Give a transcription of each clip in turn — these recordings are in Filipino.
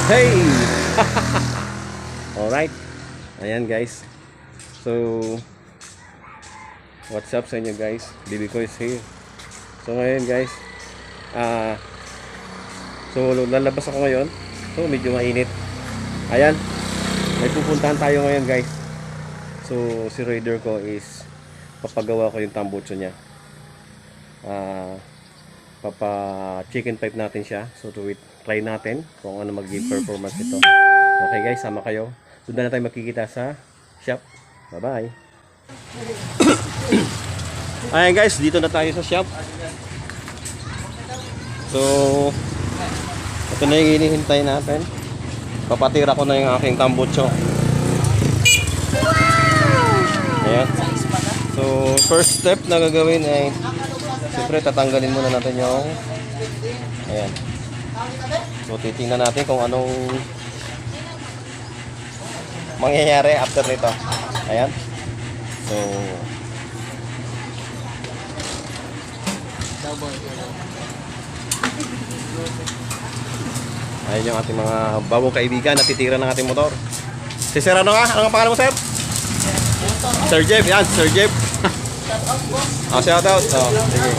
Hey! Alright. Ayan guys. So, what's up sa inyo guys? Baby ko is here. So ngayon guys, so lalabas ako ngayon. So medyo mainit. Ayan. May pupuntahan tayo ngayon guys. So si rider ko is papagawa ko yung tambucho niya. Papa chicken pipe natin siya. So try natin kung ano magiging performance ito. Okay guys, sama kayo. Doon na tayo makikita sa shop. Bye bye. Ayan guys, dito na tayo sa shop. So ito na yung hinihintay natin. Papatira ko na yung aking tambucho. Ayan. So first step na gagawin ay siyempre tatanggalin muna natin yung ayan. So titingnan natin kung anong mangyayari after nito. Ayan. So ayan yung ating mga bagong kaibigan na titira ng ating motor. Si Sir ano nga? Ano ang pangalan mo, Sir? Sir Jeff. Yan, Sir Jeff. Shout out. Oh, sige.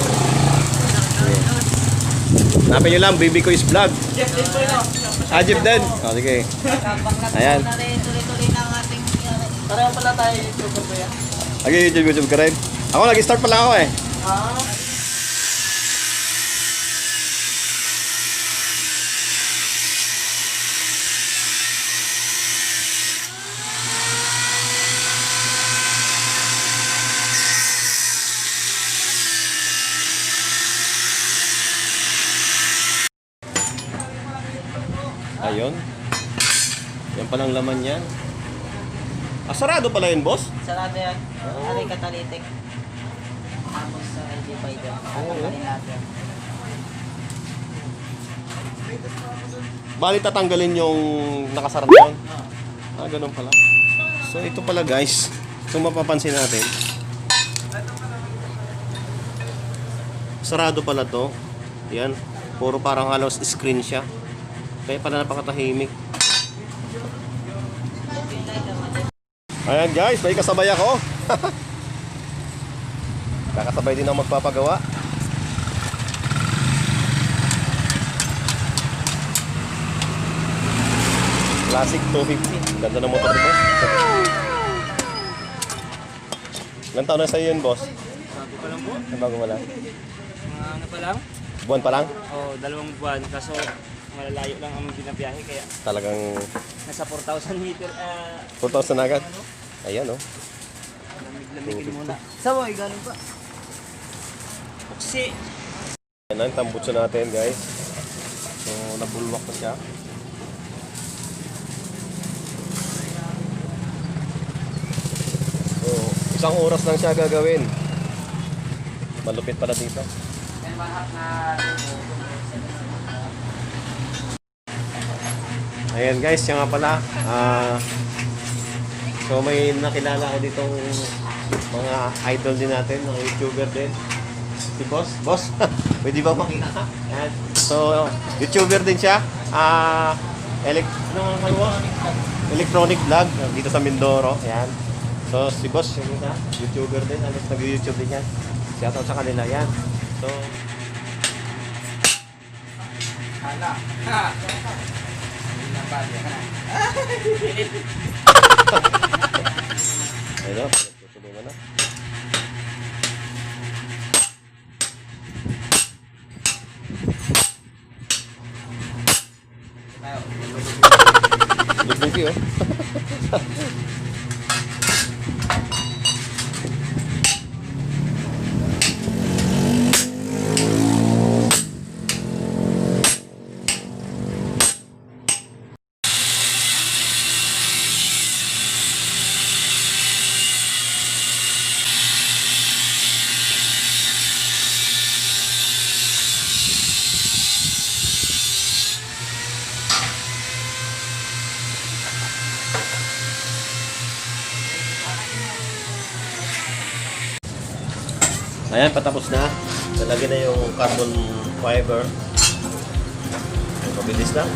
Hanapin nyo lang, Baby Ko's Vlog. Jeff din po yun. Jeff din. Oh, sige. Ayan. Pareho pala tayo YouTube ko yan. Okay, YouTube ka rin. Ako, nag-start pala ako eh. Ayun. Yan palang laman yan. Sarado pala yun, boss? Sarado yan. Ano yung catalytic? Tapos sa LG Fighter. Tatanggalin natin. Bali tatanggalin yung nakasara na yun? Ganun pala. So ito pala guys. Kung mapapansin natin. Sarado pala to. Yan. Puro parang halos screen siya. Kaya pala napakatahimik. Ayan guys, may kasabay ako. Kakasabay din ako magpapagawa. Classic 250. Ganda ng motor mo. Ilan taon na sa'yo yun, boss? Bago pa lang po. Bago mo lang? Ano pa lang? Buwan pa lang? Oo, 2 buwan. Kaso malalayo lang ang binabiyahe kaya Talagang nasa 4,000 meter. 4,000 na agad. Ayan, oh. Lamig-lamigin muna. Saan mo? Galing pa? Buksi! Yan ang tambutso natin, guys. So, nabulwak na siya. So, 1 oras lang siya gagawin. Malupit pala dito. Ayan guys, siya nga pala. So may nakilala ako ditong mga idol din natin, mga YouTuber din. Si Boss. Boss, pwede ba makita ka? Ayan. So, YouTuber din siya. Electronic vlog dito sa Mindoro. Ayan. So, si Boss, yung isa, YouTuber din. Alas nag-YouTube din yan. Shout out sa kanila. Ayan. So, Hala! Ha! ayun, nagtutulungan na. Lugbugi, oh. Ayan, patapos na. Nalagyan na yung carbon fiber. Mabilis lang.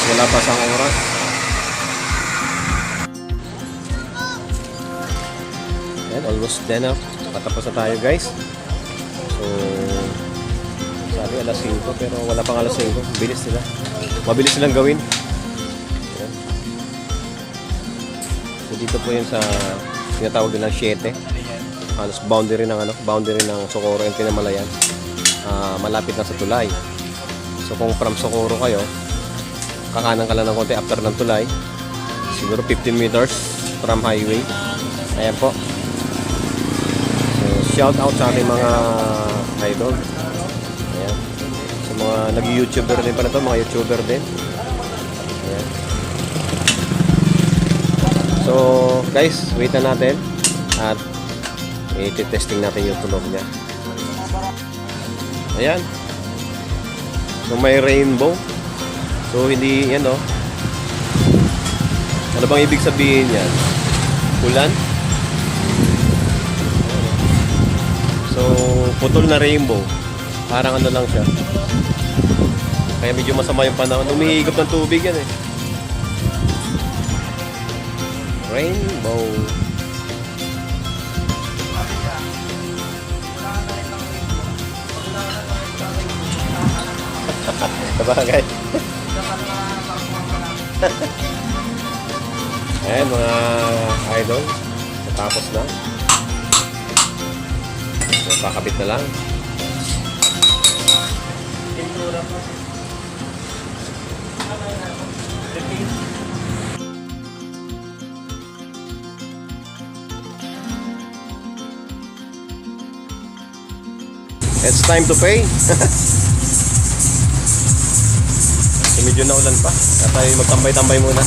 Wala pa sang oras. Ayan, almost done na. Patapos na tayo guys. So, sabi alas 5 pero wala pang alas 5. Bilis nila. Mabilis silang gawin. Ayan. So, dito po yun sa tinatawag din ng 7. Halos boundary ng Socorro and Pinamalayan. Malapit na sa tulay. So, kung from Socorro kayo, kakanan ka lang ng konti after ng tulay. Siguro 15 meters from highway. Ayan po. So, shout out sa ating mga idol. Ayan. So, mga nag-YouTuber din pa na to, mga YouTuber din. Ayan. So, guys, wait na natin. At i-testing natin yung tunog niya. Ayan. So, may rainbow. So, hindi, yan o. Ano bang ibig sabihin yan? Ulan? So, putol na rainbow. Parang ano lang siya. Kaya medyo masama yung panahon. Umihigop ng tubig yan eh. Rainbow. Sabagay. Ayan mga idol. Tapos na. So, kakabit na lang. It's time to pay. So, medyo naulan pa. Kaya tayo magtambay-tambay muna.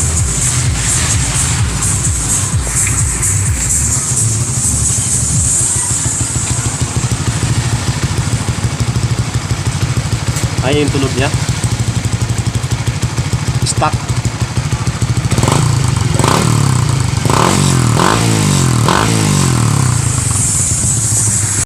Ayun yung tunog niya. Stuck.